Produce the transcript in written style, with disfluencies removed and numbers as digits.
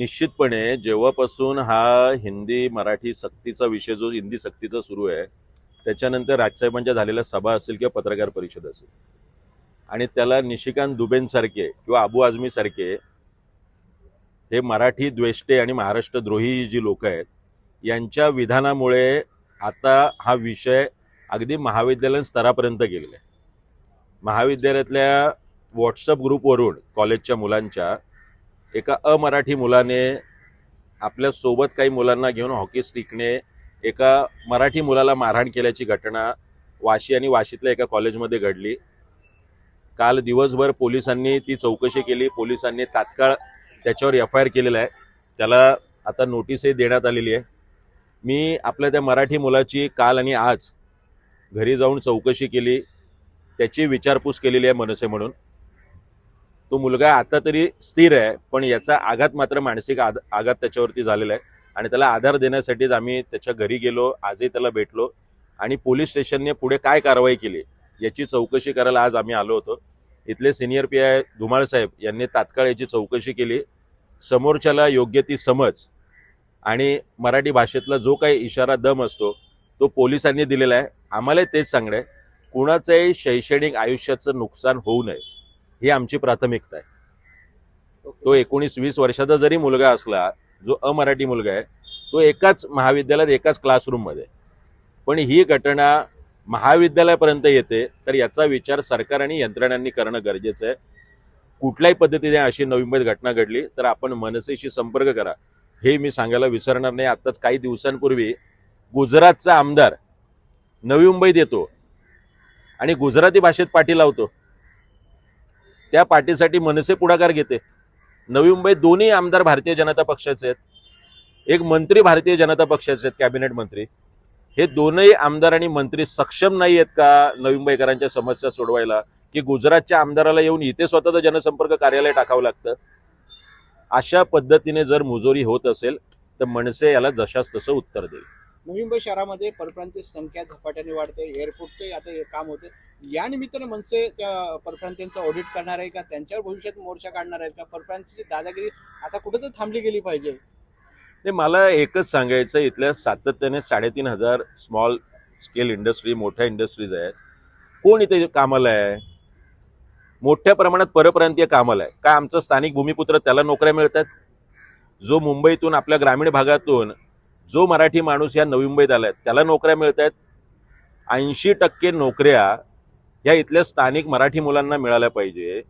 निश्चितपणे जेव्हापासून हा हिंदी मराठी सक्तीचा विषय जो हिंदी सक्तीचा सुरू आहे त्याच्यानंतर राजसाहेबांच्या झालेल्या सभा असेल किंवा पत्रकार परिषद असेल आणि त्याला निशिकांत दुबेंसारखे किंवा अबू आझमी सारखे हे मराठी द्वेष्टे आणि महाराष्ट्रद्रोही जी लोक आहेत यांच्या विधानामुळे आता हा विषय अगदी महाविद्यालयीन स्तरापर्यंत गेलेला आहे। महाविद्यालयातल्या व्हॉट्सअप ग्रुपवरून कॉलेजच्या मुलांच्या एका अमराठी मुलाने आपल्या सोबत काही मुलांना घेऊन हॉकी स्टिकने एका मराठी मुलाला मारहाण केल्याची घटना वाशी आणि वाशीतल्या एका कॉलेजमध्ये घडली। काल दिवसभर पोलिसांनी ती चौकशी केली, पोलिसांनी तात्काळ त्याच्यावर FIR केलेला आहे, त्याला आता नोटीसही देण्यात आलेली आहे। मी आपल्या त्या मराठी मुलाची काल आणि आज घरी जाऊन चौकशी केली, त्याची विचारपूस केलेली आहे मनसे म्हणून। तो मुलगा आता तरी स्थिर आहे, पण याचा आघात मात्र मानसिक आघात त्याच्यावरती झालेला आहे आणि त्याला आधार देण्यासाठीच आम्ही त्याच्या घरी गेलो, आजही त्याला भेटलो आणि पोलीस स्टेशनने पुढे काय कारवाई केली याची चौकशी करायला आज आम्ही आलो होतो। इथले सिनियर PI धुमाळ साहेब यांनी तात्काळ याची चौकशी केली, समोरच्याला योग्य ती समज आणि मराठी भाषेतला जो काही इशारा दम असतो तो पोलिसांनी दिलेला आहे। आम्हाला तेच सांगणं आहे, कुणाचंही शैक्षणिक आयुष्याचं नुकसान होऊ नये ही आमची प्राथमिकता आहे। तो 19-20 वर्षाचा जरी मुलगा असला, जो अमराठी मुलगा आहे, तो एकाच महाविद्यालयात एकाच क्लासरूममध्ये, पण ही घटना महाविद्यालयापर्यंत येते तर याचा विचार सरकार आणि यंत्रणांनी करणं गरजेचं आहे। कुठल्याही पद्धतीने अशी नवी मुंबईत घटना घडली तर आपण मनसेशी संपर्क करा, हे मी सांगायला विसरणार नाही। आताच काही दिवसांपूर्वी गुजरातचा आमदार नवी मुंबईत येतो आणि गुजराती भाषेत पाठी लावतो, त्या पार्टीसाठी मनसे पुढाकार घेते। नवी मुंबईत दोन्ही आमदार भारतीय जनता पक्षाचे आहेत, एक मंत्री भारतीय जनता पक्षाचे आहेत, कॅबिनेट मंत्री। हे दोनही आमदार आणि मंत्री सक्षम नाही आहेत का नवी मुंबईकरांच्या समस्या सोडवायला, की गुजरातच्या आमदाराला येऊन इथे स्वतःचं जनसंपर्क कार्यालय टाकावं लागतं? अशा पद्धतीने जर मुजोरी होत असेल तर मनसे याला जशास तसं उत्तर देईल। नवी मुंबई शहरामध्ये परप्रांतीय संख्या झपाट्याने वाढते, एअरपोर्टचे आता हे काम होते, या निमित्ताने मनसे त्या परप्रांतीयांचं ऑडिट करणार आहे का? त्यांच्यावर भविष्यात मोर्चा काढणार आहे का? परप्रांतीची दादागिरी आता कुठं तर थांबली गेली पाहिजे। ते मला एकच सांगायचं, इथल्या सातत्याने 3,500 स्मॉल स्केल इंडस्ट्री, मोठ्या इंडस्ट्रीज आहेत, कोण इथे कामाला आहे? मोठ्या प्रमाणात परप्रांतीय कामाला आहे का? आमचा स्थानिक भूमिपुत्र त्याला नोकऱ्या मिळतात? जो मुंबईतून आपल्या ग्रामीण भागातून जो मराठी माणूस या नवी मुंबईत आलाय त्याला नोकऱ्या मिळतात? 80% नोकऱ्या या इथल्या स्थानिक मराठी मुलांना मिळाल्या पाहिजे।